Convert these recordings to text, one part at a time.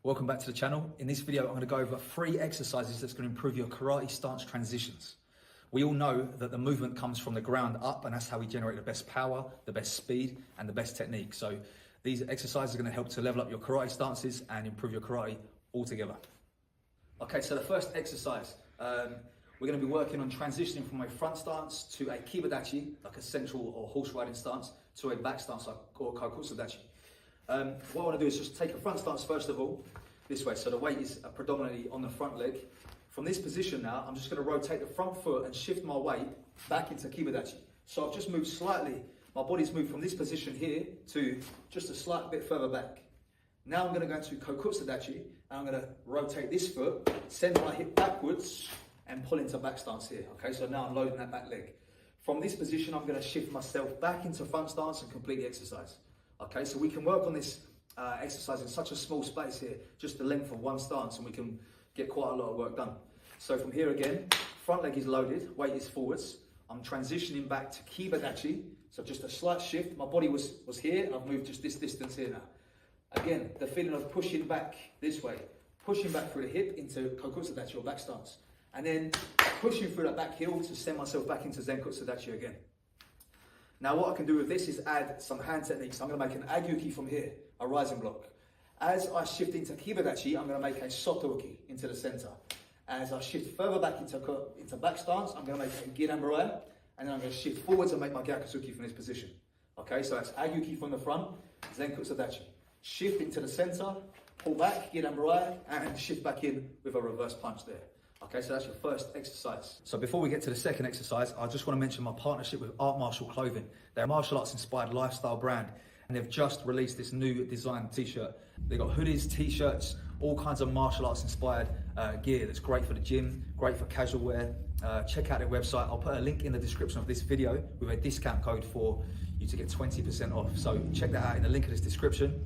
Welcome back to the channel. In this video, I'm going to go over 3 exercises that's going to improve your karate stance transitions. We all know that the movement comes from the ground up, and that's how we generate the best power, the best speed, and the best technique. So these exercises are going to help to level up your karate stances and improve your karate altogether. Okay, so the first exercise, we're going to be working on transitioning from a front stance to a kibadachi, like a central or horse riding stance, to a back stance, like or kakutsadachi. What I want to do is just take a front stance first of all, this way, so the weight is predominantly on the front leg. From this position now, I'm just going to rotate the front foot and shift my weight back into kibadachi. So I've just moved slightly, my body's moved from this position here to just a slight bit further back. Now I'm going to go into kokutsadachi, and I'm going to rotate this foot, send my hip backwards, and pull into back stance here. Okay, so now I'm loading that back leg. From this position, I'm going to shift myself back into front stance and complete the exercise. Okay, so we can work on this exercise in such a small space here, just the length of one stance, and we can get quite a lot of work done. So from here again, front leg is loaded, weight is forwards. I'm transitioning back to kibadachi, so just a slight shift. My body was here, I've moved just this distance here now. Again, the feeling of pushing back this way, pushing back through the hip into kokutsadachi or back stance, and then pushing through that back heel to send myself back into zenkutsudachi again. Now what I can do with this is add some hand techniques. I'm going to make an agyuki from here, a rising block. As I shift into kibadachi, I'm going to make a soto-uki into the center. As I shift further back into back stance, I'm going to make a giran-burai, and then I'm going to shift forwards and make my gyakuzuki from this position. Okay, so that's agyuki from the front, zenkutsudachi. Shift into the center, pull back, giran-burai, and shift back in with a reverse punch there. Okay, so that's your first exercise. So before we get to the second exercise, I just want to mention my partnership with Art Martial Clothing. They're a martial arts inspired lifestyle brand, and they've just released this new design t-shirt. They've got hoodies, t-shirts, all kinds of martial arts inspired gear that's great for the gym, great for casual wear. Check out their website. I'll put a link in the description of this video with a discount code for you to get 20% off. So check that out in the link of this description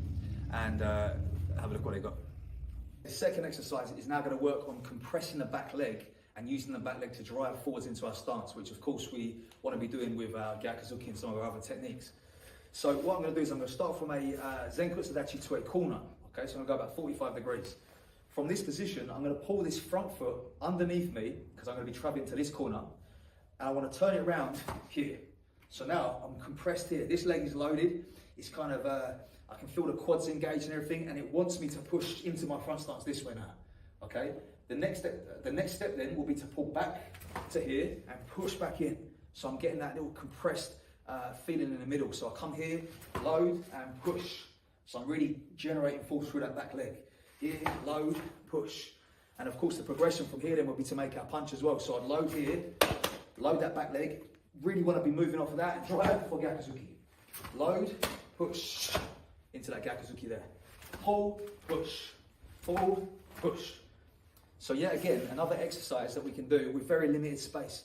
and have a look what they got. The second exercise is now going to work on compressing the back leg and using the back leg to drive forwards into our stance, which of course we want to be doing with our gyakuzuki and some of our other techniques. So what I'm going to do is I'm going to start from a zenkutsudachi to a corner. Okay, so I'm going to go about 45 degrees. From this position, I'm going to pull this front foot underneath me because I'm going to be traveling to this corner, and I want to turn it around here. So now I'm compressed here. This leg is loaded. It's kind of I can feel the quads engaged and everything, and it wants me to push into my front stance this way now. Okay. The next step then will be to pull back to here and push back in. So I'm getting that little compressed feeling in the middle. So I come here, load and push. So I'm really generating force through that back leg. Here, load, push. And of course the progression from here then will be to make our punch as well. So I'd load here, load that back leg. Really want to be moving off of that and drive for gyakuzuki. Load, push into that gyakuzuki there. Pull, push, pull, push. So yeah, again, another exercise that we can do with very limited space.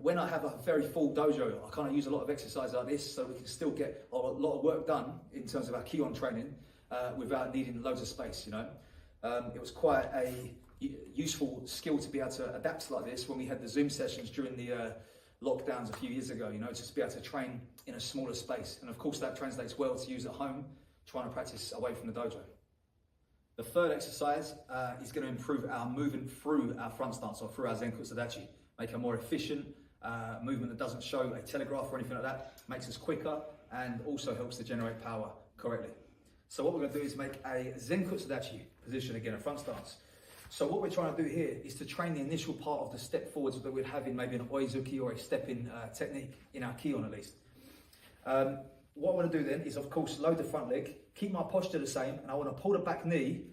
When I have a very full dojo, I kind of use a lot of exercise like this so we can still get a lot of work done in terms of our Kion training without needing loads of space, you know. It was quite a useful skill to be able to adapt like this when we had the Zoom sessions during the lockdowns a few years ago, you know, just to be able to train in a smaller space. And of course that translates well to use at home, trying to practice away from the dojo. The third exercise is going to improve our movement through our front stance or through our zenkutsudachi. Make a more efficient movement that doesn't show a telegraph or anything like that, makes us quicker and also helps to generate power correctly. So what we're going to do is make a zenkutsudachi position again, a front stance. So what we're trying to do here is to train the initial part of the step forwards that we'd have in maybe an oizuki or a step-in technique, in our Kion at least. What I want to do then is, of course, load the front leg, keep my posture the same, and I want to pull the back knee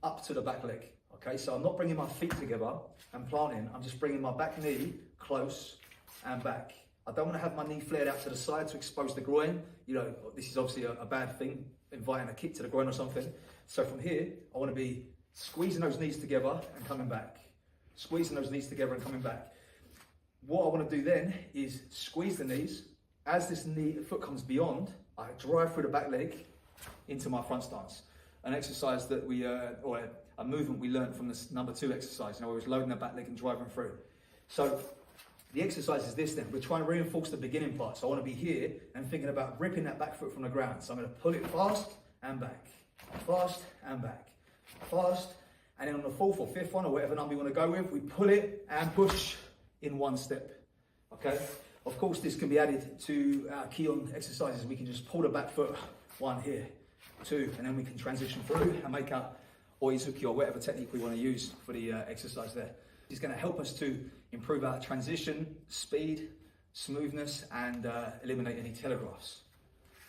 up to the back leg. Okay, so I'm not bringing my feet together and planting, I'm just bringing my back knee close and back. I don't want to have my knee flared out to the side to expose the groin. You know, this is obviously a bad thing, inviting a kick to the groin or something. So from here, I want to be squeezing those knees together and coming back. Squeezing those knees together and coming back. What I want to do then is squeeze the knees. As this foot comes beyond, I drive through the back leg into my front stance. An exercise that or a movement we learned from this number 2 exercise, you know, where we're loading the back leg and driving through. So the exercise is this then. We're trying to reinforce the beginning part. So I want to be here and thinking about ripping that back foot from the ground. So I'm going to pull it fast and back. fast and back, fast, and then on the fourth or fifth one, or whatever number you want to go with, we pull it and push in one step, okay? Of course, this can be added to our Kion exercises. We can just pull the back foot, 1 here, 2, and then we can transition through and make our Oizuki or whatever technique we want to use for the exercise there. It's going to help us to improve our transition, speed, smoothness, and eliminate any telegraphs.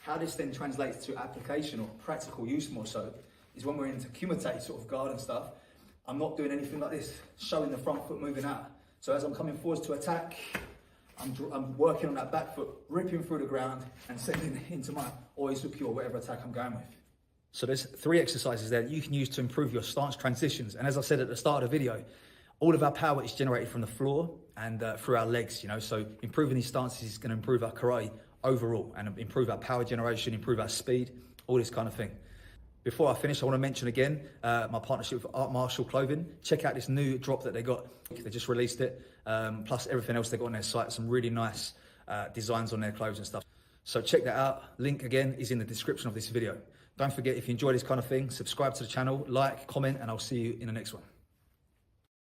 How this then translates to application or practical use more so is when we're into kumite sort of guard and stuff, I'm not doing anything like this, showing the front foot moving out. So as I'm coming forwards to attack, I'm working on that back foot, ripping through the ground and sending it into my Oizuki or whatever attack I'm going with. So there's 3 exercises there that you can use to improve your stance transitions. And as I said at the start of the video, all of our power is generated from the floor and through our legs, you know, so improving these stances is going to improve our karate overall and improve our power generation, improve our speed, all this kind of thing. Before I finish, I want to mention again my partnership with Art Martial Clothing. Check out this new drop that they got. They just released it, plus everything else they got on their site. Some really nice designs on their clothes and stuff. So check that out. Link again is in the description of this video. Don't forget, if you enjoy this kind of thing, subscribe to the channel, like, comment, and I'll see you in the next one.